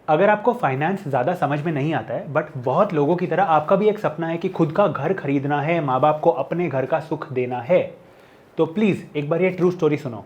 अगर आपको फाइनेंस ज़्यादा समझ में नहीं आता है बट बहुत लोगों की तरह आपका भी एक सपना है कि खुद का घर खरीदना है, माँ बाप को अपने घर का सुख देना है, तो प्लीज़ एक बार ये ट्रू स्टोरी सुनो।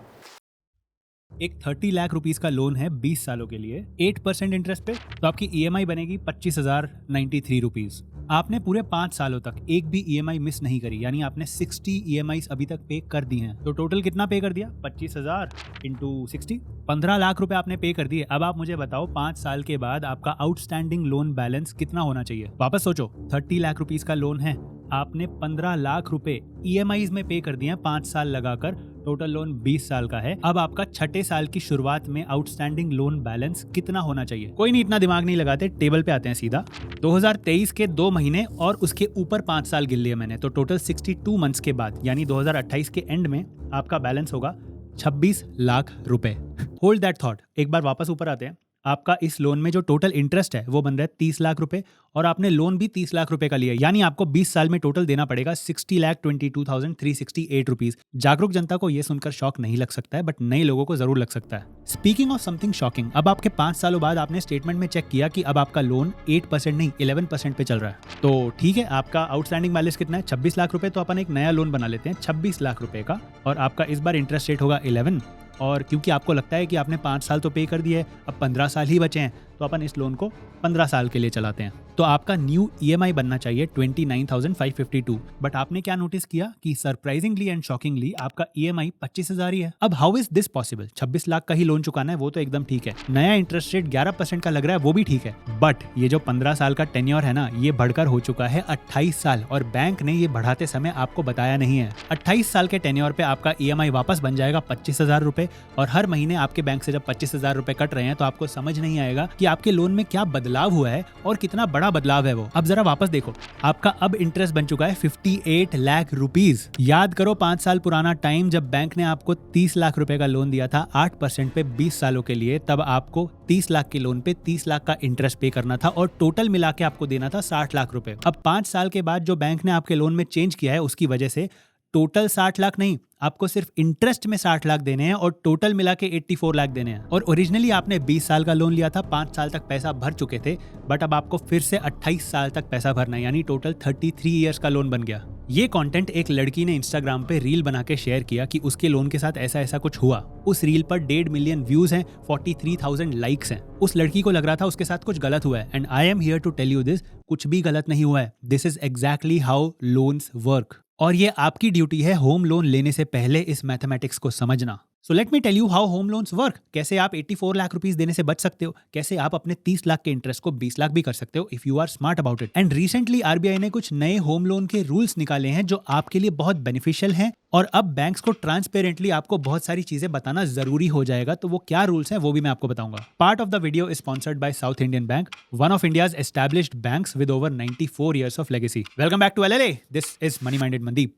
एक 30 लाख रुपीस का लोन है 20 सालों के लिए 8% इंटरेस्ट पे, तो आपकी ईएमआई बनेगी 25,093 रुपीज। आपने पूरे 5 सालों तक एक भी ईएमआई मिस नहीं करी, यानी आपने 60 ईएमआई अभी तक पे कर दी हैं। तो टोटल कितना पे कर दिया? 25,000 इंटू 60, 15 लाख रुपए आपने पे कर दिए। अब आप मुझे बताओ 5 साल के बाद आपका आउटस्टैंडिंग लोन बैलेंस कितना होना चाहिए? वापस सोचो, 30 लाख रुपीस का लोन है, आपने 15 लाख रुपए ईएमआईज में पे कर दिए हैं 5 साल लगाकर, टोटल लोन 20 साल का है। अब आपका छठे साल की शुरुआत में आउटस्टैंडिंग लोन बैलेंस कितना होना चाहिए? कोई नहीं, इतना दिमाग नहीं लगाते, टेबल पे आते हैं सीधा। 2023 के 2 महीने और उसके ऊपर 5 साल गिन लिए मैंने, तो टोटल 62 मंथ्स के बाद यानी 2028 के एंड में आपका बैलेंस होगा 26 लाख रुपए। होल्ड दैट थॉट, एक बार वापस ऊपर आते हैं। आपका इस लोन में जो टोटल इंटरेस्ट है वो बन रहा है 30 लाख रुपए, और आपने लोन भी 30 लाख रुपए का लिया, यानी आपको 20 साल में टोटल देना पड़ेगा 60,22,368 रुपीज। जागरूक जनता को यह सुनकर शॉक नहीं लग सकता है, बट नए लोगों को जरूर लग सकता है। स्पीकिंग ऑफ समथिंग शॉकिंग, अब आपके 5 सालों बाद आपने स्टेटमेंट में चेक किया कि अब आपका लोन 8% नहीं 11% पे चल रहा है। तो ठीक है, आपका आउटस्टैंडिंग बैलेंस कितना है? 26 लाख रुपए। तो अपन एक नया लोन बना लेते हैं 26 लाख रुपए का, और आपका इस बार इंटरेस्ट रेट होगा 11, और क्योंकि आपको लगता है कि आपने 5 साल तो पे कर दिए, अब 15 साल ही बचे हैं, तो अपन इस लोन को 15 साल के लिए चलाते हैं। तो आपका न्यू ईएमआई बनना चाहिए 29,552, बट आपने क्या नोटिस किया कि सरप्राइजिंगली एंड शॉकिंगली आपका ईएमआई 25,000 ही है। अब how is this possible? 26 lakh का ही लोन चुकाना है, वो तो एकदम ठीक है। नया इंटरेस्ट रेट 11% का लग रहा है, वो भी ठीक है, बट ये जो 15 साल का टेन्योर है ना, ये बढ़कर हो चुका है 28 साल, और बैंक ने ये बढ़ाते समय आपको बताया नहीं है। 28 साल के टेन्योर पे आपका ईएमआई वापस बन जाएगा 25,000 रुपए, और हर महीने आपके बैंक से जब 25,000 रुपए कट रहे हैं तो आपको समझ नहीं आएगा कि आपके लोन में क्या बदलाव हुआ है और कितना बड़ा बदलाव है वो। अब जरा वापस देखो, आपका अब इंटरेस्ट बन चुका है 58 लाख रुपीज। याद करो 5 साल पुराना टाइम, जब बैंक ने आपको 30 लाख रुपए का लोन दिया था 8% पे 20 सालों के लिए, तब आपको 30 लाख के लोन पे 30 लाख का इंटरेस्ट पे करना था, और टोटल मिला के आपको देना था 60 लाख रुपए। अब 5 साल के बाद जो बैंक ने आपके लोन में चेंज किया है, उसकी वजह से टोटल 60 लाख नहीं, आपको सिर्फ इंटरेस्ट में 60 लाख देने हैं, और टोटल मिला के 84 लाख देने हैं। और ओरिजिनली आपने 20 साल का लोन लिया था, 5 साल तक पैसा भर चुके थे, बट अब आपको फिर से 28 साल तक पैसा भरना है, यानी टोटल 33 इयर्स का लोन बन गया। ये कंटेंट एक लड़की ने इंस्टाग्राम पे रील बना के शेयर किया कि उसके लोन के साथ ऐसा ऐसा कुछ हुआ। उस रील पर 1.5 मिलियन व्यूज हैं, 43,000 लाइक्स हैं। उस लड़की को लग रहा था उसके साथ कुछ गलत हुआ है, and I am here to tell you this, कुछ भी गलत नहीं हुआ है। This is exactly how loans work, और ये आपकी ड्यूटी है होम लोन लेने से पहले इस मैथमेटिक्स को समझना। So let me tell you how home loans work. कैसे आप 84 लाख रुपीस देने से बच सकते हो, कैसे आप अपने 30 लाख के इंटरेस्ट को 20 लाख भी कर सकते हो if you are smart about it. And recently RBI ने कुछ नए होम लोन के रूल्स निकाले हैं जो आपके लिए बहुत बेनिफिशियल हैं, और अब बैंक्स को ट्रांसपेरेंटली आपको बहुत सारी चीजें बताना जरूरी हो जाएगा। तो वो क्या रूल्स हैं वो भी मैं आपको बताऊंगा। Part of the video is sponsored by south Indian bank, one of India's established banks with over 94 years of legacy. Welcome back to LLA. This is Money Minded Mandeep.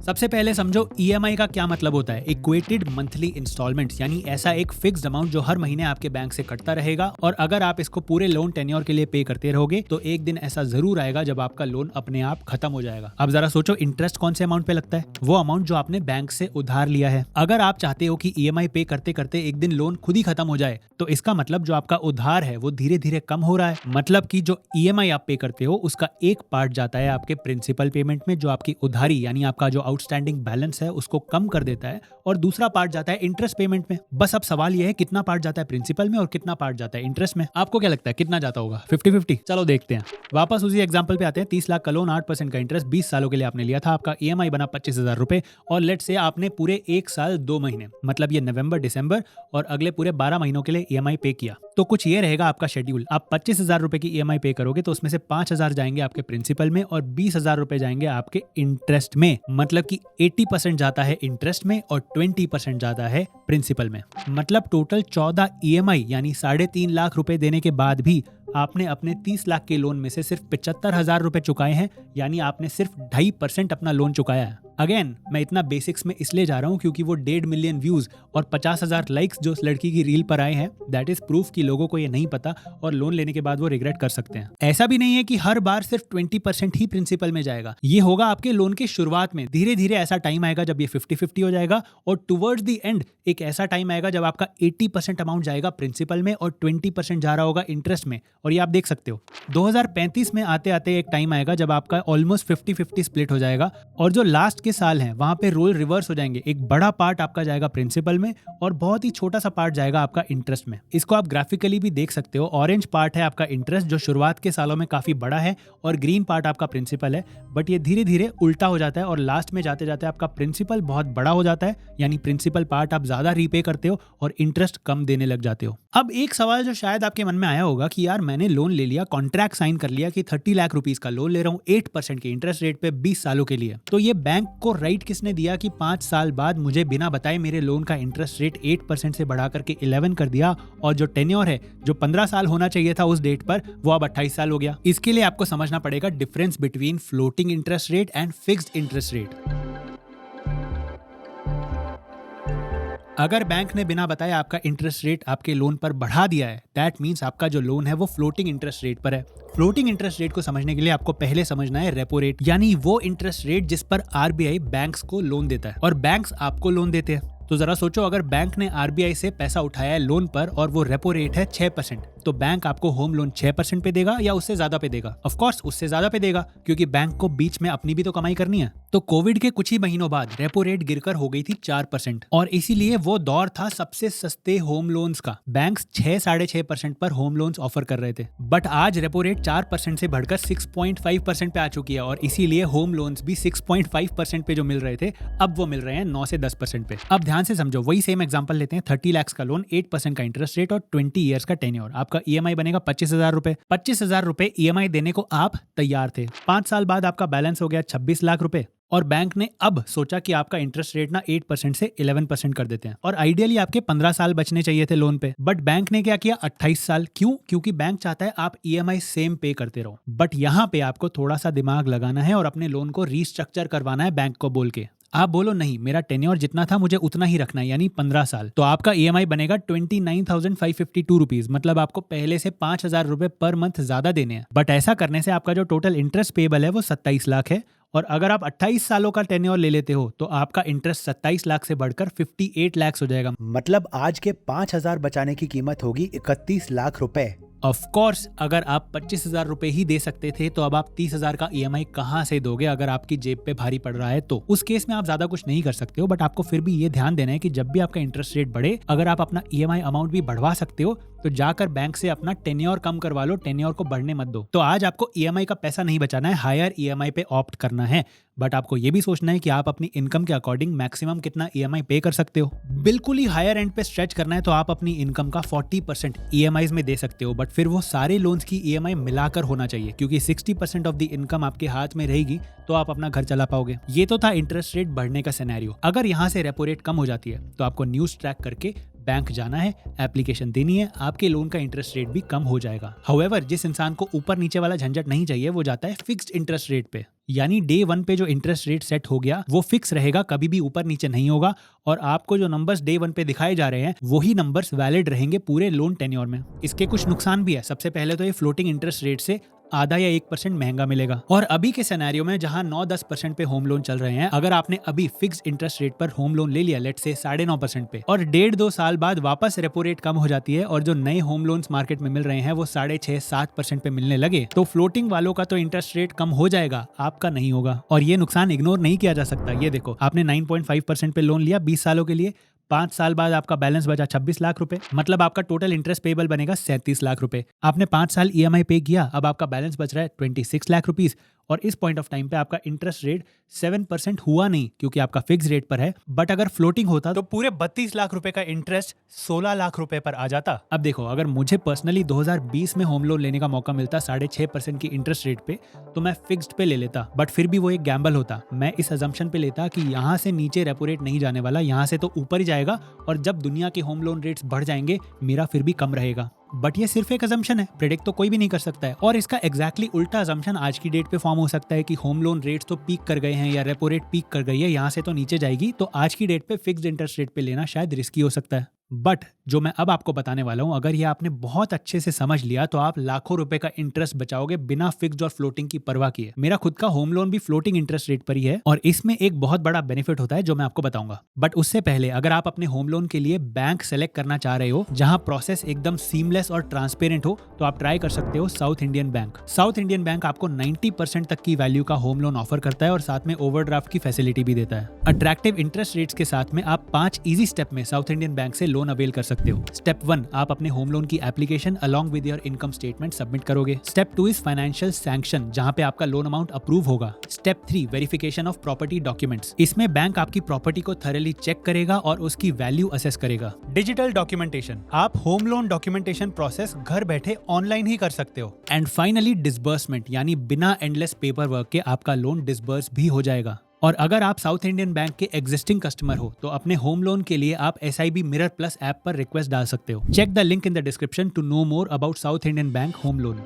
सबसे पहले समझो ईएमआई का क्या मतलब होता है। इक्वेटेड मंथली इंस्टॉलमेंट्स, यानी ऐसा एक फिक्स्ड अमाउंट जो हर महीने आपके बैंक से कटता रहेगा, और अगर आप इसको पूरे लोन टेन्योर के लिए पे करते रहोगे तो एक दिन ऐसा जरूर आएगा जब आपका लोन अपने आप खत्म हो जाएगा। अब जरा सोचो, इंटरेस्ट कौन से अमाउंट पे लगता है? वो अमाउंट जो आपने बैंक से उधार लिया है। अगर आप चाहते हो कि ईएमआई पे करते करते एक दिन लोन खुद ही खत्म हो जाए, तो इसका मतलब जो आपका उधार है वो धीरे धीरे कम हो रहा है। मतलब कि जो ईएमआई आप पे करते हो उसका एक पार्ट जाता है आपके प्रिंसिपल पेमेंट में, जो आपकी उधारी यानी आपका जो आउटस्टैंडिंग बैलेंस है उसको कम कर देता है, और दूसरा पार्ट जाता है इंटरेस्ट पेमेंट में। बस अब सवाल यह है कितना पार्ट जाता है प्रिंसिपल में और कितना पार्ट जाता है इंटरेस्ट में। आपको क्या लगता है कितना जाता होगा? 50-50? चलो देखते हैं। वापस उसी एग्जांपल पे आते हैं। 30 लाख का लोन, 8% का इंटरेस्ट, 20 सालों के लिए आपने लिया था, आपका ईएमआई बना 25,000 रुपए, और लेट से आपने पूरे 1 साल 2 महीने, मतलब ये नवंबर दिसंबर और अगले पूरे 12 महीनों के लिए ईएमआई पे किया। तो कुछ ये रहेगा आपका शेड्यूल। आप 25,000 रुपए की ईएमआई पे करोगे तो उसमें से 5,000 जाएंगे आपके प्रिंसिपल में और 20,000 रुपए जाएंगे आपके इंटरेस्ट में। मतलब कि 80% जाता है इंटरेस्ट में और 20% जाता है प्रिंसिपल में। मतलब टोटल 14 ईएमआई यानी 3.5 लाख रुपए देने के बाद भी आपने अपने 30 लाख के लोन में से सिर्फ 75,000 रुपए चुकाए हैं, यानी आपने सिर्फ 2.5% अपना लोन चुकाया है। अगेन मैं इतना बेसिक्स में इसलिए जा रहा हूँ क्योंकि वो 1.5 मिलियन व्यूज और 50,000 लाइक्स जो उस लड़की की रील पर आए हैं, दैट इज प्रूफ कि लोगों को ये नहीं पता और लोन लेने के बाद वो रिग्रेट कर सकते हैं। ऐसा भी नहीं है कि हर बार सिर्फ 20% ही प्रिंसिपल में जाएगा, ये होगा आपके लोन के शुरुआत में। धीरे धीरे ऐसा टाइम आएगा जब ये 50-50 हो जाएगा और टुवर्ड्स द एंड एक ऐसा टाइम आएगा जब आपका 80% अमाउंट जाएगा प्रिंसिपल में और 20% जा रहा होगा इंटरेस्ट में। और ये आप देख सकते हो 2035 में आते आते एक टाइम आएगा जब आपका ऑलमोस्ट 50-50 स्प्लिट हो जाएगा और जो लास्ट के साल हैं वहां पे रोल रिवर्स हो जाएंगे। एक बड़ा पार्ट आपका जाएगा प्रिंसिपल में और बहुत ही छोटा सा पार्ट जाएगा आपका इंटरेस्ट में। इसको आप ग्राफिकली भी देख सकते हो। ऑरेंज पार्ट है आपका इंटरेस्ट जो शुरुआत के सालों में काफी बड़ा है और ग्रीन पार्ट आपका प्रिंसिपल है, बट ये धीरे धीरे उल्टा हो जाता है और लास्ट में जाते जाते आपका प्रिंसिपल बहुत बड़ा हो जाता है, यानी प्रिंसिपल पार्ट आप ज्यादा रीपे करते हो और इंटरेस्ट कम देने लग जाते हो। अब एक सवाल जो शायद आपके मन में आया होगा कि यार मैंने लोन ले लिया, कॉन्ट्रैक्ट साइन कर लिया कि 30 लाख रुपीस का लोन ले रहा हूँ 8% के इंटरेस्ट रेट पे 20 सालों के लिए, तो ये बैंक को राइट किसने दिया कि 5 साल बाद मुझे बिना बताए मेरे लोन का इंटरेस्ट रेट 8% से बढ़ा करके 11 कर दिया और जो टेन्योर है जो 15 साल होना चाहिए था उस डेट पर वो अब 28 साल हो गया। इसके लिए आपको समझना पड़ेगा difference between floating interest rate and fixed interest rate. अगर बैंक ने बिना बताए आपका इंटरेस्ट रेट आपके लोन पर बढ़ा दिया है, दैट मींस आपका जो लोन है वो फ्लोटिंग इंटरेस्ट रेट पर है। फ्लोटिंग इंटरेस्ट रेट को समझने के लिए आपको पहले समझना है रेपो रेट, यानी वो इंटरेस्ट रेट जिस पर आरबीआई बैंक्स को लोन देता है और बैंक्स आपको लोन देते हैं। तो जरा सोचो, अगर बैंक ने आरबीआई से पैसा उठाया है लोन पर और वो रेपो रेट है 6%, तो बैंक आपको होम लोन 6% पे देगा या उससे ज्यादा पे देगा? ऑफ कोर्स उससे ज्यादा पे देगा, क्योंकि बैंक को बीच में अपनी भी तो कमाई करनी है। तो कोविड के कुछ ही महीनों बाद रेपो रेट गिरकर हो गई थी 4% और इसीलिए वो दौर था सबसे सस्ते होम लोन्स का। बैंक्स 6-6.5% पर होम लोन्स ऑफर कर रहे थे, बट आज रेपो रेट 4% से बढ़कर 6.5% पे आ चुकी है और इसीलिए होम लोन्स भी 6.5% पे जो मिल रहे थे अब वो मिल रहे हैं 9 से 10% पे। अब ध्यान से समझो, वही सेम एग्जांपल लेते हैं। 30 लाख का लोन, 8% का इंटरेस्ट रेट और 20 ईयर्स का टेन्योर। आपका ईएमआई बनेगा 25,000 रुपए। 25,000 रुपए ईएमआई देने को आप तैयार थे। 5 साल बाद आपका बैलेंस हो गया 26 लाख रुपए और बैंक ने अब सोचा कि आपका इंटरेस्ट रेट ना 8% से 11% कर देते हैं और आइडियली आपके 15 साल बचने चाहिए थे लोन पे, बट बैंक ने क्या किया 28 साल। क्यों? क्योंकि बैंक चाहता है आप ईएमआई सेम पे करते रहो। बट यहाँ पे आपको थोड़ा सा दिमाग लगाना है और अपने लोन को रीस्ट्रक्चर करवाना है बैंक को बोल के। आप बोलो नहीं, मेरा टेन्योर जितना था मुझे उतना ही रखना है, यानी 15 साल। तो आपका ईएमआई बनेगा 29,552 रुपीज, मतलब आपको पहले से 5,000 रुपए पर मंथ ज्यादा देने हैं। बट ऐसा करने से आपका जो टोटल इंटरेस्ट पेबल है वो 27 लाख है और अगर आप 28 सालों का टेन्योर ले लेते हो तो आपका इंटरेस्ट 27 लाख से बढ़कर 58 लाख हो जाएगा। मतलब आज के 5,000 बचाने की कीमत होगी 31 लाख रुपए। ऑफ कोर्स अगर आप 25,000 रुपए ही दे सकते थे तो अब आप 30,000 का ईएमआई कहां से दोगे अगर आपकी जेब पे भारी पड़ रहा है तो? उस केस में आप ज्यादा कुछ नहीं कर सकते हो, बट आपको फिर भी ये ध्यान देना है कि जब भी आपका इंटरेस्ट रेट बढ़े, अगर आप अपना ईएमआई अमाउंट भी बढ़वा सकते हो तो जाकर बैंक से अपना टेन्योर कम करवा लो, टेन्योर को बढ़ने मत दो। तो आज आपको ईएमआई का पैसा नहीं बचाना है, हायर ईएमआई पे ऑप्ट करना है, बट आपको ये भी सोचना है कि आप अपनी इनकम के अकॉर्डिंग मैक्सिमम कितना ईएमआई पे कर सकते हो। बिल्कुल ही हायर एंड पे स्ट्रेच करना है तो आप अपनी इनकम का 40% ईएमआईज में दे सकते हो, बट फिर वो सारे लोन्स की ईएमआई मिलाकर होना चाहिए, क्योंकि 60% ऑफ द इनकम आपके हाथ में रहेगी तो आप अपना घर चला पाओगे। ये तो था इंटरेस्ट रेट बढ़ने का सिनेरियो। अगर यहाँ से रेपो रेट कम हो जाती है तो आपको न्यूज ट्रैक करके बैंक जाना है, एप्लीकेशन देनी है, आपके लोन का इंटरेस्ट रेट भी कम हो जाएगा। हाउएवर जिस इंसान को ऊपर नीचे वाला झंझट नहीं चाहिए वो जाता है फिक्स्ड इंटरेस्ट रेट पे, यानी डे 1 पे जो इंटरेस्ट रेट सेट हो गया वो फिक्स रहेगा, कभी भी ऊपर नीचे नहीं होगा और आपको जो नंबर्स डे 1 पे दिखाए जा रहे हैं वही नंबर्स वैलिड रहेंगे पूरे लोन टेन्योर में। इसके कुछ नुकसान भी है। सबसे पहले तो ये फ्लोटिंग इंटरेस्ट रेट से आधा या 1% महंगा मिलेगा और अभी के सिनेरियो में जहां 9-10% पे होम लोन चल रहे हैं, अगर आपने अभी फिक्स इंटरेस्ट रेट पर होम लोन ले लिया लेट से 9.5% पे और 1.5-2 साल बाद वापस रेपो रेट कम हो जाती है और जो नए होम लोन्स मार्केट में मिल रहे हैं वो 6.5-7% पे मिलने लगे, तो फ्लोटिंग वालों का तो इंटरेस्ट रेट कम हो जाएगा, आपका नहीं होगा। और ये नुकसान इग्नोर नहीं किया जा सकता। ये देखो, आपने 9.5% पे लोन लिया 20 सालों के लिए, 5 साल बाद आपका बैलेंस बचा 26 लाख रुपए, मतलब आपका टोटल इंटरेस्ट पेबल बनेगा 37 लाख रुपए। आपने 5 साल ईएमआई पे किया, अब आपका बैलेंस बच रहा है 26 लाख रुपीस और इस पॉइंट ऑफ टाइम पे आपका इंटरेस्ट रेट 7% हुआ नहीं क्योंकि आपका फिक्स रेट पर है, बट अगर फ्लोटिंग होता तो पूरे 32 लाख रुपए का इंटरेस्ट 16 लाख रुपए पर आ जाता। अब देखो, अगर मुझे पर्सनली 2020 में होम लोन लेने का मौका मिलता 6.5% की इंटरेस्ट रेट पे तो मैं फिक्स्ड पे ले लेता, बट फिर भी वो एक गैम्बल होता। मैं इस अजम्पशन पे लेता कि यहाँ से नीचे रेपो रेट नहीं जाने वाला, यहाँ से तो ऊपर ही जाएगा और जब दुनिया के होम लोन रेट्स बढ़ जाएंगे मेरा फिर भी कम रहेगा। बट ये सिर्फ एक अजम्पशन है, प्रेडिक्ट तो कोई भी नहीं कर सकता है। और इसका एग्जैक्टली उल्टा अजम्पशन आज की डेट पे फॉर्म हो सकता है कि होम लोन रेट्स तो पीक कर गए हैं या रेपो रेट पीक कर गई है, यहाँ से तो नीचे जाएगी, तो आज की डेट पे फिक्स्ड इंटरेस्ट रेट पे लेना शायद रिस्की हो सकता है। बट जो मैं अब आपको बताने वाला हूं, अगर ये आपने बहुत अच्छे से समझ लिया तो आप लाखों रुपए का इंटरेस्ट बचाओगे बिना फिक्स्ड और फ्लोटिंग की परवाह किए। मेरा खुद का होम लोन भी फ्लोटिंग इंटरेस्ट रेट पर ही है और इसमें एक बहुत बड़ा बेनिफिट होता है जो मैं आपको बताऊंगा। बट उससे पहले अगर आप अपने होम लोन के लिए बैंक सेलेक्ट करना चाह रहे हो जहां प्रोसेस एकदम सीमलेस और ट्रांसपेरेंट हो, तो आप ट्राई कर सकते हो south Indian bank. South Indian bank आपको 90% तक की वैल्यू का होम लोन ऑफर करता है और साथ में ओवरड्राफ्ट की फैसिलिटी भी देता है। अट्रैक्टिव इंटरेस्ट रेट्स के साथ में आप 5 इजी स्टेप में साउथ इंडियन बैंक से लोन अवेल कर सकते हो। स्टेप 1, आप अपने होम लोन की application along with your income statement submit करोगे। स्टेप 2 इज फाइनेंशियल सैंक्शन, जहां पे आपका लोन अमाउंट अप्रूव होगा। Step 3, verification of property documents. इसमें बैंक आपकी प्रॉपर्टी को थॉरली चेक करेगा और उसकी वैल्यू असेस करेगा। डिजिटल डॉक्यूमेंटेशन, आप होम लोन डॉक्यूमेंटेशन प्रोसेस घर बैठे ऑनलाइन ही कर सकते हो। एंड फाइनली डिसबर्समेंट, यानी बिना एंडलेस पेपर वर्क के आपका लोन डिसबर्स भी हो जाएगा। और अगर आप साउथ इंडियन बैंक के एग्जिस्टिंग कस्टमर हो तो अपने होम लोन के लिए आप SIB मिरर प्लस ऐप पर रिक्वेस्ट डाल सकते हो। Check the link in the description to know more about South Indian Bank home loan.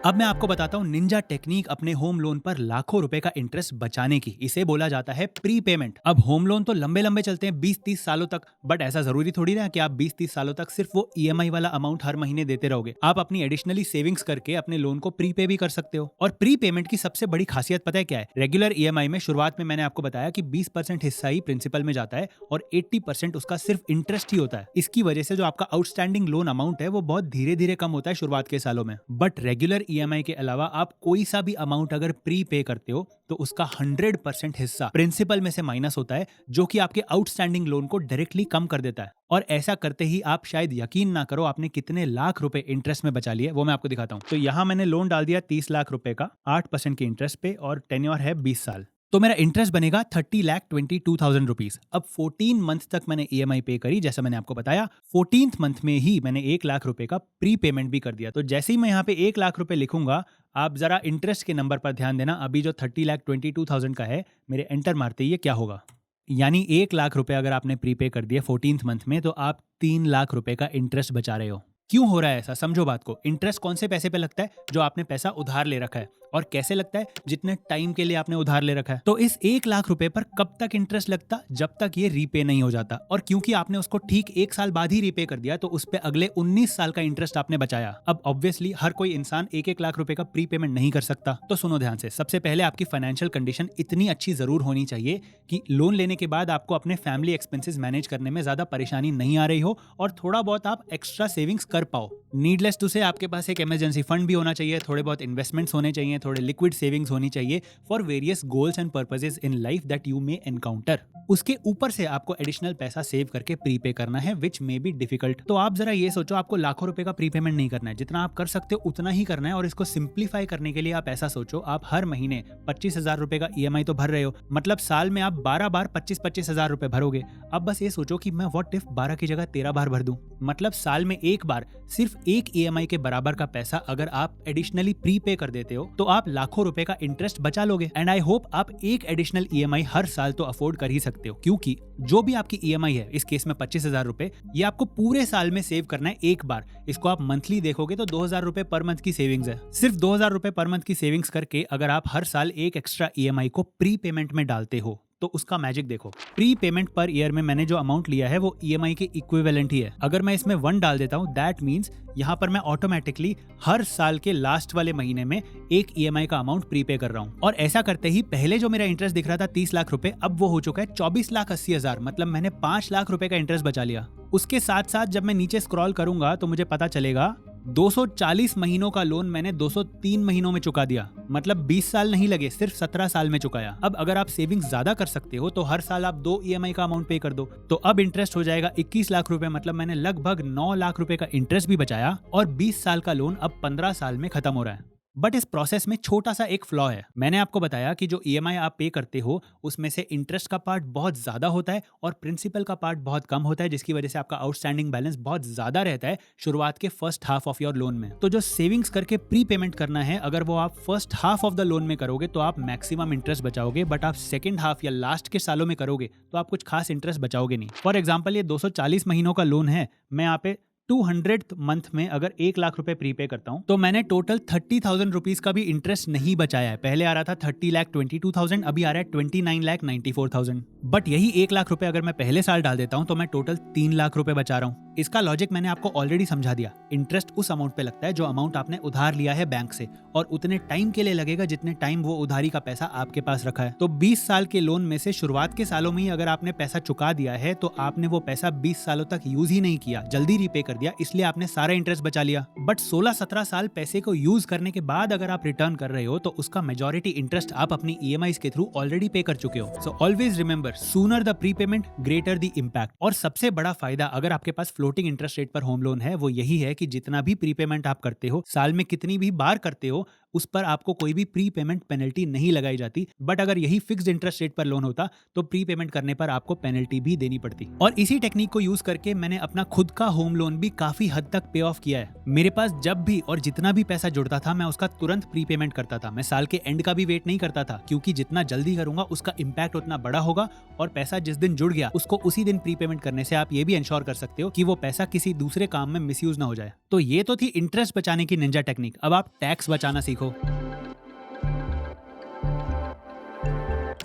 अब मैं आपको बताता हूँ निंजा टेक्निक अपने होम लोन पर लाखों रुपए का इंटरेस्ट बचाने की। इसे बोला जाता है प्री पेमेंट। अब होम लोन तो लंबे लंबे चलते हैं 20-30 सालों तक, बट ऐसा जरूरी थोड़ी ना कि आप 20-30 सालों तक सिर्फ वो EMI वाला अमाउंट हर महीने देते रहोगे। आप अपनी एडिशनली सेविंग्स करके अपने लोन को प्री पे भी कर सकते हो। और प्री पेमेंट की सबसे बड़ी खासियत पता है क्या है? रेगुलर EMI में शुरुआत में मैंने आपको बताया कि 20% हिस्सा ही प्रिंसिपल में जाता है और 80% उसका सिर्फ इंटरेस्ट ही होता है। इसकी वजह से जो आपका आउटस्टैंडिंग लोन अमाउंट है वो बहुत धीरे धीरे कम होता है शुरुआत के सालों में। बट रेगुलर EMI के अलावा आप कोई सा भी अमाउंट अगर प्री पे करते हो तो उसका 100% हिस्सा प्रिंसिपल में से माइनस होता है, जो कि आपके आउटस्टैंडिंग लोन को डायरेक्टली कम कर देता है। और ऐसा करते ही आप शायद यकीन ना करो आपने कितने लाख रुपए इंटरेस्ट में बचा लिए, वो मैं आपको दिखाता हूँ। तो यहाँ मैंने लोन डाल दिया 30 लाख रुपए का 8% के इंटरेस्ट पे और टेन्योर है 20 साल। तो मेरा इंटरेस्ट बनेगा 30,22,000 रुपीज। अब 14 मंथ तक मैंने EMI पे करी, जैसा मैंने आपको बताया। 14th मंथ में ही मैंने 1 लाख रुपए का प्री पेमेंट भी कर दिया। तो जैसे ही मैं यहाँ पे 1 लाख रुपए लिखूंगा, आप जरा इंटरेस्ट के नंबर पर ध्यान देना। अभी जो 30,22,000 का है, मेरे एंटर मारते ही ये क्या होगा, यानी 1 लाख रुपए अगर आपने प्रीपे कर दिया 14th मंथ में, तो आप 3 लाख रुपए का इंटरेस्ट बचा रहे हो। क्यों हो रहा है ऐसा? समझो बात को। इंटरेस्ट कौन से पैसे पे लगता है? जो आपने पैसा उधार ले रखा है। और कैसे लगता है? जितने टाइम के लिए आपने उधार ले रखा है। तो इस 1 लाख रुपए पर कब तक इंटरेस्ट लगता? जब तक ये रीपे नहीं हो जाता। और क्योंकि आपने उसको ठीक 1 साल बाद ही रीपे कर दिया, तो उस पे अगले 19 साल का इंटरेस्ट आपने बचाया। अब ऑब्वियसली हर कोई इंसान 1-1 लाख रुपए का प्री पेमेंट नहीं कर सकता। तो सुनो ध्यान से। सबसे पहले आपकी फाइनेंशियल कंडीशन इतनी अच्छी जरूर होनी चाहिए कि लोन लेने के बाद आपको अपने फैमिली एक्सपेंसेस मैनेज करने में ज्यादा परेशानी नहीं आ रही हो और थोड़ा बहुत आप एक्स्ट्रा सेविंग्स कर पाओ। नीडलेस टू से आपके पास एक इमरजेंसी फंड भी होना चाहिए, थोड़े बहुत इन्वेस्टमेंट्स होने चाहिए, थोड़े लिक्विड सेविंग्स होनी चाहिए for various goals and purposes in life that you may encounter. उसके ऊपर से आपको एडिशनल पैसा सेव करके प्रीपे करना है, विच मे बी डिफिकल्ट। तो आप जरा ये सोचो, आपको लाखों रुपए का प्रीपेमेंट नहीं करना है, जितना आप कर सकते हो उतना ही करना है। और इसको सिंप्लीफाई करने के लिए आप ऐसा सोचो, आप हर महीने 25,000 रुपए का EMI तो भर रहे हो, मतलब साल में आप 12 बार 25,000 रुपए भरोगे। अब बस ये सोचो कि मैं व्हाट इफ 12 की जगह 13 बार भर दूं, मतलब साल में एक बार सिर्फ एक EMI के बराबर का पैसा अगर आप एडिशनली प्रीपे कर देते हो तो आप लाखों रुपए का इंटरेस्ट बचा लोगे। एंड आई होप आप एक एडिशनल EMI हर साल तो अफोर्ड कर ही सकते हो, क्योंकि जो भी आपकी EMI है, इस केस में 25,000 रुपए, ये आपको पूरे साल में सेव करना है एक बार। इसको आप मंथली देखोगे तो 2,000 रुपए पर मंथ की सेविंग्स है। सिर्फ 2,000 रुपए पर मंथ की सेविंग्स करके अगर आप हर साल एक एक्स्ट्रा EMI को प्री पेमेंट में डालते हो तो उसका मैजिक देखो। प्री पेमेंट पर ईयर में मैंने जो अमाउंट लिया है वो EMI के इक्विवेलेंट ही है। अगर मैं इसमें 1 डाल देता हूँ, दैट मीन्स यहाँ पर मैं ऑटोमेटिकली हर साल के लास्ट वाले महीने में एक EMI का अमाउंट प्रीपे कर रहा हूँ। और ऐसा करते ही पहले जो मेरा इंटरेस्ट दिख रहा था 30 लाख रुपए, अब वो हो चुका है 24,80,000, मतलब मैंने 5 लाख रुपए का इंटरेस्ट बचा लिया। उसके साथ साथ जब मैं नीचे स्क्रॉल करूंगा तो मुझे पता चलेगा 240 महीनों का लोन मैंने 203 महीनों में चुका दिया, मतलब 20 साल नहीं लगे, सिर्फ 17 साल में चुकाया। अब अगर आप सेविंग्स ज्यादा कर सकते हो तो हर साल आप 2 EMI का अमाउंट पे कर दो, तो अब इंटरेस्ट हो जाएगा 21 लाख रुपए, मतलब मैंने लगभग 9 लाख रुपए का इंटरेस्ट भी बचाया और 20 साल का लोन अब 15 साल में खत्म हो रहा है। बट इस प्रोसेस में छोटा सा एक फ्लॉ है। मैंने आपको बताया कि जो EMI आप पे करते हो उसमें से इंटरेस्ट का पार्ट बहुत ज्यादा होता है और प्रिंसिपल का पार्ट बहुत कम होता है, जिसकी वजह से आपका आउटस्टैंडिंग बैलेंस बहुत ज्यादा रहता है शुरुआत के first half of your loan में। तो जो सेविंग्स करके प्री पेमेंट करना है, अगर वो आप first half of the loan में करोगे तो आप मैक्सिमम इंटरेस्ट बचाओगे, बट आप सेकंड हाफ या लास्ट के सालों में करोगे तो आप कुछ खास इंटरेस्ट बचाओगे नहीं। फॉर एग्जाम्पल, ये 240 महीनों का लोन है, मैं यहाँ पे 200th मंथ में अगर 1 लाख रुपए प्रीपे करता हूं तो मैंने टोटल 30,000 रुपीज का भी इंटरेस्ट नहीं बचाया है। पहले आ रहा था 30,22,000, अभी आ रहा है 29,94,000। बट यही 1 लाख रुपए अगर मैं पहले साल डाल देता हूं तो मैं टोटल 3 लाख रुपए बचा रहा हूं। इसका लॉजिक मैंने आपको ऑलरेडी समझा दिया। इंटरेस्ट उस अमाउंट पे लगता है जो अमाउंट आपने उधार लिया है बैंक से, और उतने टाइम के लिए लगेगा जितने टाइम वो उधारी का पैसा आपके पास रखा है। तो 20 साल के लोन में से शुरुआत के सालों में ही अगर आपने पैसा चुका दिया है तो आपने वो पैसा 20 सालों तक यूज ही नहीं किया, जल्दी रीपे कर दिया, इसलिए आपने सारा इंटरेस्ट बचा लिया। बट 16-17 साल पैसे को यूज करने के बाद अगर आप रिटर्न कर रहे हो तो उसका मेजॉरिटी इंटरेस्ट आप अपनी EMIs के थ्रू ऑलरेडी पे कर चुके हो। So always remember, sooner the prepayment greater the impact. और सबसे बड़ा फायदा अगर आपके पास फ्लोटिंग इंटरेस्ट रेट पर होम लोन है वो यही है कि जितना भी प्रीपेमेंट आप करते हो, साल में कितनी भी बार करते हो, उस पर आपको कोई भी प्री पेमेंट पेनल्टी नहीं लगाई जाती। बट अगर यही फिक्स्ड इंटरेस्ट रेट पर लोन होता तो प्री पेमेंट करने पर आपको पेनल्टी भी देनी पड़ती। और इसी टेक्निक को यूज करके मैंने अपना खुद का होम लोन भी काफी हद तक पे ऑफ किया है। मेरे पास जब भी और जितना भी पैसा जुड़ता था मैं उसका तुरंत प्री पेमेंट करता था। मैं साल के एंड का भी वेट नहीं करता था, क्योंकि जितना जल्दी करूंगा उसका इम्पैक्ट उतना बड़ा होगा, और पैसा जिस दिन जुड़ गया उसको उसी दिन प्री पेमेंट करने से आप ये भी इंश्योर कर सकते हो कि वो पैसा किसी दूसरे काम में मिसयूज ना हो जाए। तो ये तो थी इंटरेस्ट बचाने की निंजा टेक्निक। अब आप टैक्स बचाना सीखो।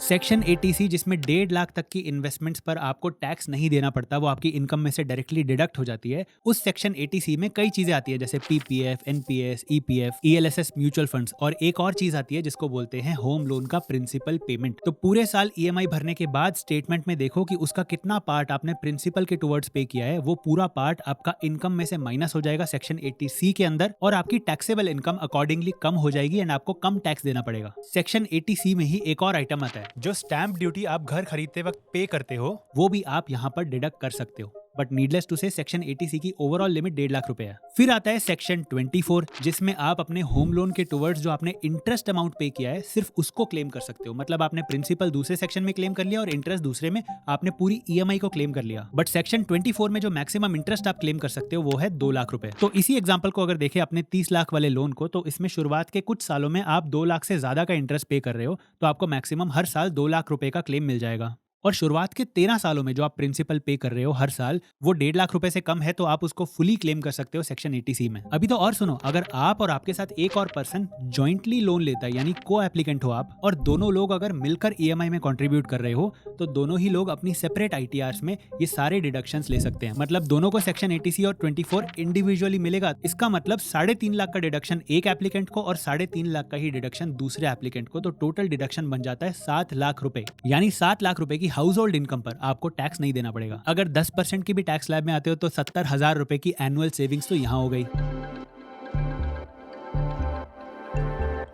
सेक्शन 80C, जिसमें 1.5 लाख तक की इन्वेस्टमेंट्स पर आपको टैक्स नहीं देना पड़ता, वो आपकी इनकम में से डायरेक्टली डिडक्ट हो जाती है। उस सेक्शन 80C में कई चीजें आती है, जैसे PPF, NPS, EPF, ELSS mutual funds, और एक और चीज आती है जिसको बोलते हैं होम लोन का प्रिंसिपल पेमेंट। तो पूरे साल EMI भरने के बाद स्टेटमेंट में देखो कि उसका कितना पार्ट आपने प्रिंसिपल के टुवर्ड्स पे किया है। वो पूरा पार्ट आपका इनकम में से माइनस हो जाएगा सेक्शन 80C के अंदर, और आपकी टैक्सेबल इनकम अकॉर्डिंगली कम हो जाएगी एंड आपको कम टैक्स देना पड़ेगा। सेक्शन 80C में ही एक और आइटम आता है, जो स्टैंप ड्यूटी आप घर खरीदते वक्त पे करते हो, वो भी आप यहाँ पर डिडक्ट कर सकते हो। बट नीडलेस टू से सेक्शन 80C की ओवरऑल लिमिट 1.5 लाख रुपए है। फिर आता है सेक्शन 24, जिसमें आप अपने होम लोन के टुवर्ड्स जो आपने इंटरेस्ट अमाउंट पे किया है सिर्फ उसको क्लेम कर सकते हो। मतलब आपने प्रिंसिपल दूसरे सेक्शन में क्लेम कर लिया और इंटरेस्ट दूसरे में, आपने पूरी EMI को क्लेम कर लिया। बट सेक्शन 24 में जो मैक्सिमम इंटरेस्ट आप क्लेम कर सकते हो वो है 2 लाख रुपए। तो इसी एग्जाम्पल को अगर देखें अपने 30 लाख वाले लोन को, तो इसमें शुरुआत के कुछ सालों में आप 2 लाख से ज्यादा का इंटरेस्ट पे कर रहे हो, तो आपको मैक्सिमम हर साल 2 लाख रुपए का क्लेम मिल जाएगा। और शुरुआत के 13 सालों में जो आप प्रिंसिपल पे कर रहे हो हर साल, वो 1.5 लाख रुपए से कम है, तो आप उसको फुली क्लेम कर सकते हो सेक्शन 80C में। अभी तो और सुनो, अगर आप और आपके साथ एक और पर्सन जॉइंटली लोन लेता है, यानी को एप्लीकेंट हो आप, और दोनों लोग अगर मिलकर EMI में कंट्रीब्यूट कर रहे हो, तो दोनों ही लोग अपनी सेपरेट ITRs में ये सारे डिडक्शंस ले सकते हैं। मतलब दोनों को सेक्शन 80C और 24 इंडिविजुअली मिलेगा। इसका मतलब 3.5 लाख का डिडक्शन एक एप्लीकेंट को और 3.5 लाख का ही डिडक्शन दूसरे एप्लीकेंट को, तो टोटल डिडक्शन बन जाता है 7 लाख रुपए। यानी 7 लाख रुपए की हाउस होल्ड इनकम पर आपको टैक्स नहीं देना पड़ेगा। अगर 10% की भी टैक्स स्लैब में आते हो तो 70,000 रुपए की एनुअल सेविंग्स तो यहां हो गई।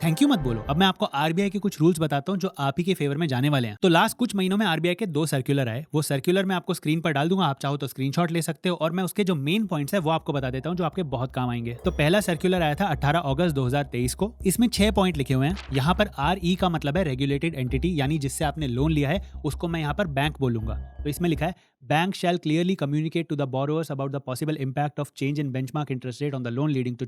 थैंक यू मत बोलो। अब मैं आपको RBI के कुछ रूल्स बताता हूं जो आप ही के फेवर में जाने वाले हैं। तो लास्ट कुछ महीनों में RBI के 2 सर्कुलर आए। वो सर्कुलर मैं आपको स्क्रीन पर डाल दूंगा, आप चाहो तो स्क्रीनशॉट ले सकते हो, और मैं उसके जो मेन पॉइंट्स है वो आपको बता देता हूं जो आपके बहुत काम आएंगे। तो पहला सर्कुलर आया था 18 अगस्त 2023 को। इसमें 6 पॉइंट लिखे हुए हैं। यहाँ पर RE का मतलब है रेगुलेटेड एंटिटी, यानी जिससे आपने लोन लिया है उसको मैं यहाँ पर बैंक बोलूंगा। तो इसमें लिखा है, bank shall clearly communicate to the borrowers about the possible impact of change in benchmark interest rate on the loan leading to.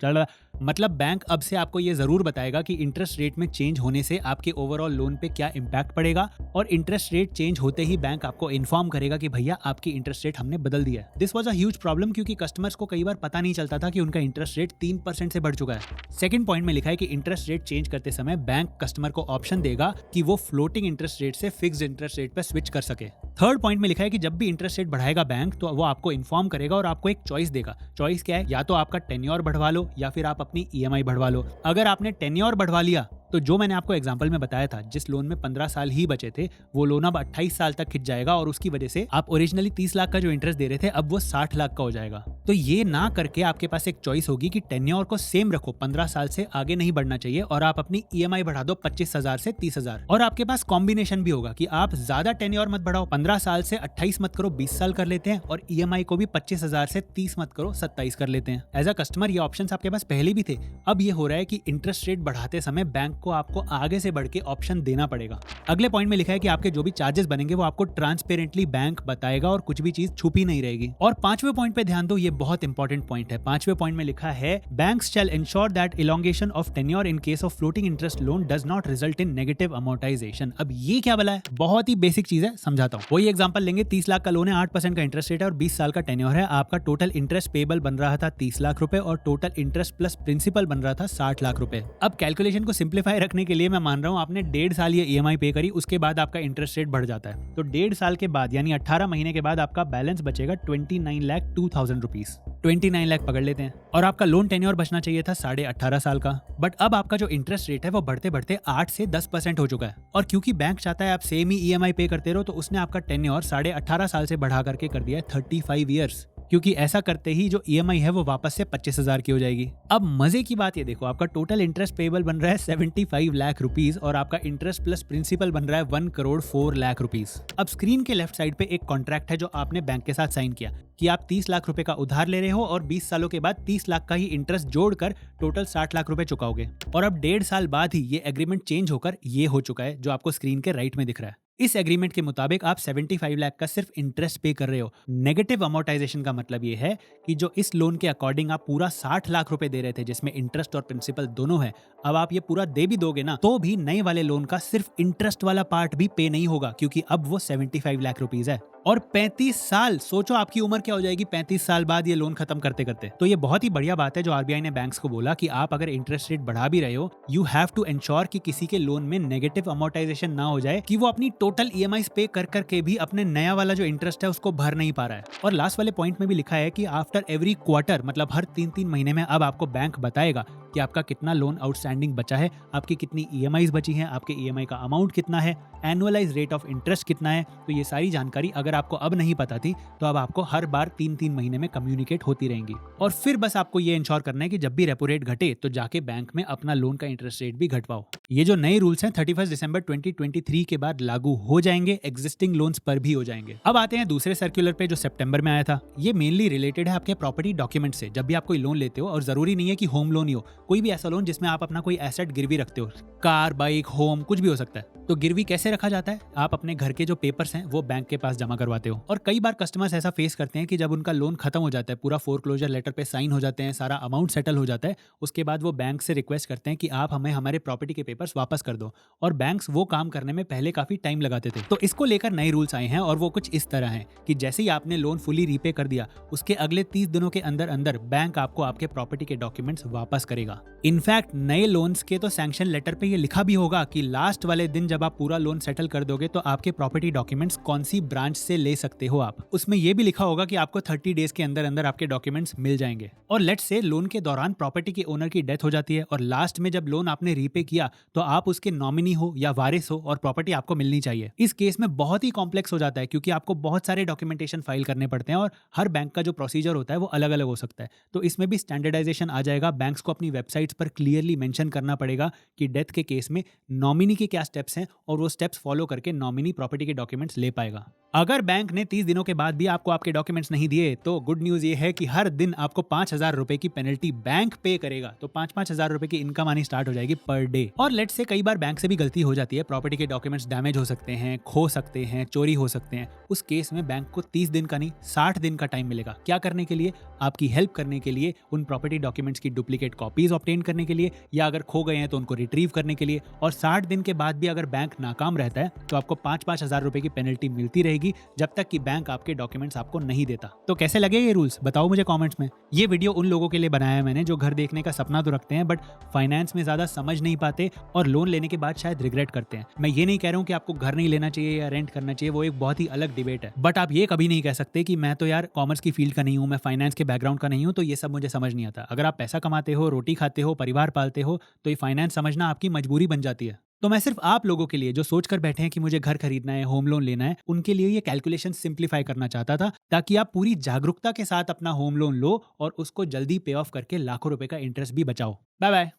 मतलब बैंक अब से आपको ये जरूर बताएगा कि इंटरेस्ट रेट में चेंज होने से आपके ओवरऑल लोन पे क्या इम्पैक्ट पड़ेगा, और इंटरेस्ट रेट चेंज होते ही बैंक आपको इन्फॉर्म करेगा कि भैया आपकी इंटरेस्ट रेट हमने बदल दिया है। This was a huge problem, क्योंकि कस्टमर्स को कई बार पता नहीं चलता था कि उनका इंटरेस्ट रेट 3% से बढ़ चुका है। सेकंड पॉइंट में लिखा है कि इंटरेस्ट रेट चेंज करते समय बैंक कस्टमर को ऑप्शन देगा कि वो फ्लोटिंग इंटरेस्ट रेट से फिक्स्ड इंटरेस्ट रेट पर स्विच कर सके। थर्ड पॉइंट में लिखा है कि जब भी इंटरेस्ट रेट बढ़ाएगा बैंक, तो वो आपको इन्फॉर्म करेगा और आपको एक चॉइस देगा। चॉइस क्या है? या तो आपका टेन्योर बढ़वा लो या फिर आप अपनी EMI बढ़वा लो। अगर आपने टेन्योर बढ़वा लिया तो जो मैंने आपको एग्जांपल में बताया था, जिस लोन में 15 साल ही बचे थे, वो लोन अब 28 साल तक खिंच जाएगा और उसकी वजह से आप ओरिजिनली 30 लाख का जो इंटरेस्ट दे रहे थे अब वो 60 लाख का हो जाएगा। तो ये ना करके आपके पास एक चॉइस होगी कि टेन्योर को सेम रखो, 15 साल से आगे नहीं बढ़ना चाहिए और आप अपनी EMI बढ़ा दो 25,000 से 30,000। और आपके पास कॉम्बिनेशन भी होगा कि आप ज्यादा टेन्योर मत बढ़ाओ, 15 साल से 28 मत करो, 20 साल कर लेते हैं, और EMI को भी 25,000 से 30 मत करो, 27 कर लेते हैं। एज अ कस्टमर ये ऑप्शंस आपके पास पहले भी थे। अब ये हो रहा है कि इंटरेस्ट रेट बढ़ाते समय बैंक को आपको आगे से बढ़ के ऑप्शन देना पड़ेगा। अगले पॉइंट में लिखा है कि आपके जो भी चार्जेस बनेंगे वो आपको ट्रांसपेरेंटली बैंक बताएगा और कुछ भी चीज छुपी नहीं रहेगी। और 5वें पॉइंट पे ध्यान दो, ये बहुत इंपॉर्टेंट पॉइंट है। 5वें पॉइंट में लिखा है banks shall ensure that elongation of tenure in case of floating interest loan does not result in negative amortisation. अब ये क्या बोला है? बहुत ही बेसिक चीज है, समझाता हूँ। वही एग्जांपल लेंगे, 30 लाख का लोन है, 8% का इंटरेस्ट रेट है और 20 साल का टेन्योर है। आपका टोटल इंटरेस्ट पेबल बन रहा था 30 लाख रुपए और टोटल इंटरेस्ट प्लस प्रिंसिपल बन रहा था 60 लाख रुपए। अब कैलकुलेशन को सिंप्लीफाई रखने के लिए मैं मान रहा हूँ आपने 1.5 साल ये EMI पे करी, उसके बाद आपका इंटरेस्ट रेट बढ़ जाता है। तो 1.5 साल के बाद यानी 18 महीने के बाद आपका बैलेंस बचेगा 29,02,000 रुपीज। 29 लाख पकड़ लेते हैं और आपका लोन टेन्योर बचना चाहिए था 18.5 साल का। बट अब आपका जो इंटरेस्ट रेट है वो बढ़ते बढ़ते 8 से 10% हो चुका है। और क्योंकि बैंक चाहता है आप सेम ही EMI पे करते रहो, तो उसने आपका टेन्योर 18.5 साल से बढ़ा करके कर दिया है 35 ईयर्स। क्योंकि ऐसा करते ही जो EMI है वो वापस से 25,000 की हो जाएगी। अब मजे की बात ये देखो, आपका टोटल इंटरेस्ट पेबल बन रहा है 75 लाख रुपीस और आपका इंटरेस्ट प्लस प्रिंसिपल बन रहा है 1,04 लाख रुपीस। अब स्क्रीन के लेफ्ट साइड पे एक कॉन्ट्रैक्ट है जो आपने बैंक के साथ साइन किया कि आप 30 लाख रुपए का उधार ले रहे हो और 20 सालों के बाद 30 लाख का ही इंटरेस्ट जोड़कर टोटल 60 लाख रुपए चुकाओगे। और अब 1.5 साल बाद ही ये एग्रीमेंट चेंज होकर ये हो चुका है जो आपको स्क्रीन के राइट में दिख रहा है। इस एग्रीमेंट के मुताबिक आप 75 लाख का सिर्फ इंटरेस्ट पे कर रहे हो। नेगेटिव अमोर्टाइजेशन का मतलब ये है कि जो इस लोन के अकॉर्डिंग आप पूरा 60 लाख रुपए दे रहे थे, जिसमें इंटरेस्ट और प्रिंसिपल दोनों है, अब आप ये पूरा दे भी दोगे ना, तो भी नए वाले लोन का सिर्फ इंटरेस्ट वाला पार्ट भी पे नहीं होगा, क्योंकि अब वो 75 लाख रुपीज है। और 35 साल, सोचो आपकी उम्र क्या हो जाएगी 35 साल बाद ये लोन खत्म करते करते। तो ये बहुत ही बढ़िया बात है जो RBI ने बैंक्स को बोला कि आप अगर इंटरेस्ट रेट बढ़ा भी रहे हो, यू हैव टू एंश्योर कि किसी के लोन में नेगेटिव अमोर्टाइजेशन ना हो जाए, कि वो अपनी टोटल EMI पे कर करके भी अपने नया वाला जो इंटरेस्ट है उसको भर नहीं पा रहा है। और लास्ट वाले पॉइंट में भी लिखा है कि आफ्टर एवरी क्वार्टर, मतलब हर 3-3 महीने में अब आपको बैंक बताएगा कि आपका कितना लोन आउटस्टैंडिंग बचा है, आपकी कितनी EMIs बची हैं, आपके EMI का अमाउंट कितना है, एनुअलाइज रेट ऑफ इंटरेस्ट कितना है। तो ये सारी जानकारी अगर आपको अब नहीं पता थी तो अब आपको हर बार 3-3 महीने में कम्युनिकेट होती रहेंगी। और फिर बस आपको ये इंश्योर करना है कि जब भी रेपो रेट घटे तो जाके बैंक में अपना लोन का इंटरेस्ट रेट भी घटवाओ। ये जो नए रूल्स हैं 31 दिसंबर 2023 के बाद लागू हो जाएंगे, एग्जिस्टिंग लोन्स पर भी हो जाएंगे। अब आते हैं दूसरे सर्कुलर पे जो सितंबर में आया था। ये मेनली रिलेटेड है आपके प्रॉपर्टी डॉक्यूमेंट से। जब भी आप कोई लोन लेते हो, और जरूरी नहीं है कि होम लोन ही हो, कोई भी ऐसा लोन जिसमें आप अपना कोई एसेट गिरवी रखते हो, कार, बाइक, होम, कुछ भी हो सकता है। तो गिरवी कैसे रखा जाता है? आप अपने घर के जो पेपर्स हैं वो बैंक के पास जमा करवाते हो। और कई बार कस्टमर्स ऐसा फेस करते हैं कि जब उनका लोन खत्म हो जाता है, पूरा फोरक्लोजर लेटर पे साइन हो जाते हैं, सारा अमाउंट सेटल हो जाता है, उसके बाद वो बैंक से रिक्वेस्ट करते हैं कि आप हमें हमारे प्रॉपर्टी के पेपर्स वापस कर दो। और बैंक्स वो काम करने में पहले काफी टाइम लगाते थे। तो इसको लेकर नए रूल्स आए हैं और वो कुछ इस तरह हैं कि जैसे ही आपने लोन फुली रीपे कर दिया, उसके अगले 30 दिनों के अंदर अंदर बैंक आपको आपके प्रॉपर्टी के डॉक्यूमेंट्स वापस करेगा। इनफैक्ट नए लोन्स के तो सैंक्शन लेटर पे ये लिखा भी होगा कि लास्ट वाले दिन जब आप पूरा लोन सेटल कर दोगे तो आपके प्रॉपर्टी डॉक्यूमेंट्स कौन सी ब्रांच से ले सकते हो आप। उसमें ये भी लिखा होगा कि आपको 30 डेज के अंदर अंदर आपके डॉक्यूमेंट्स मिल जाएंगे। और लेट्स से लोन के दौरान प्रॉपर्टी के ओनर की डेथ हो जाती है और लास्ट में जब लोन आपने रीपे किया तो आप उसके नॉमिनी हो या वारिस हो और प्रॉपर्टी आपको मिलनी चाहिए। इस केस में बहुत ही कॉम्प्लेक्स हो जाता है क्योंकि आपको बहुत सारे डॉक्यूमेंटेशन फाइल करने पड़ते हैं और हर बैंक का जो प्रोसीजर होता है वो अलग अलग हो सकता है। तो इसमें भी स्टैंडर्डाइजेशन आ जाएगा। बैंक्स को अपनी वेबसाइट्स पर क्लियरली मेंशन करना पड़ेगा कि डेथ के केस में नॉमिनी के क्या स्टेप्स हैं और वो स्टेप्स फॉलो करके नॉमिनी प्रॉपर्टी के डॉक्यूमेंट्स ले पाएगा। अगर बैंक ने 30 दिनों के बाद भी आपको आपके डॉक्यूमेंट्स नहीं दिए तो गुड न्यूज ये है कि हर दिन आपको 5,000 रुपए की पेनल्टी बैंक पे करेगा। तो 5-5 हजार रुपए की इनकम आनी स्टार्ट हो जाएगी पर डे। और लेट्स से कई बार बैंक से भी गलती हो जाती है, प्रॉपर्टी के डॉक्यूमेंट्स डैमेज हो सकते हैं, खो सकते हैं, चोरी हो सकते हैं। उस केस में बैंक को 30 दिन का नहीं 60 दिन का टाइम मिलेगा। क्या करने के लिए? आपकी हेल्प करने के लिए, उन प्रॉपर्टी डॉक्यूमेंट्स की डुप्लीकेट कॉपीज ऑब्टेन करने के लिए, या अगर खो गए हैं तो उनको रिट्रीव करने के लिए। और 60 दिन के बाद भी अगर बैंक नाकाम रहता है तो आपको 5-5 हजार रुपए की पेनल्टी मिलती रहेगी मिलेगी जब तक कि बैंक आपके डॉक्यूमेंट्स आपको नहीं देता। तो कैसे लगे ये रूल्स, बताओ मुझे कमेंट्स में। ये वीडियो उन लोगों के लिए बनाया है मैंने जो घर देखने का सपना तो रखते हैं बट फाइनेंस में ज्यादा समझ नहीं पाते और लोन लेने के बाद शायद रिग्रेट करते हैं। मैं ये नहीं कह रहा हूँ कि आपको घर नहीं लेना चाहिए या रेंट करना चाहिए, वो एक बहुत ही अलग डिबेट है। बट आप ये कभी नहीं कह सकते कि मैं तो यार कॉमर्स की फील्ड का नहीं हूँ, मैं फाइनेंस के बैकग्राउंड का नहीं हूँ, तो ये सब मुझे समझ नहीं आता। अगर आप पैसा कमाते हो, रोटी खाते हो, परिवार पालते हो, तो ये फाइनेंस समझना आपकी मजबूरी बन जाती है। तो मैं सिर्फ आप लोगों के लिए जो सोच कर बैठे हैं कि मुझे घर खरीदना है, होम लोन लेना है, उनके लिए ये कैलकुलेशन सिंप्लीफाई करना चाहता था ताकि आप पूरी जागरूकता के साथ अपना होम लोन लो और उसको जल्दी पे ऑफ करके लाखों रुपए का इंटरेस्ट भी बचाओ। Bye bye.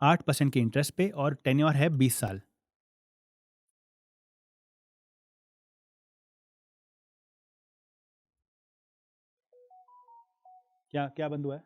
8% के इंटरेस्ट पे और टेन्योर है 20 साल। क्या क्या बंद हुआ है?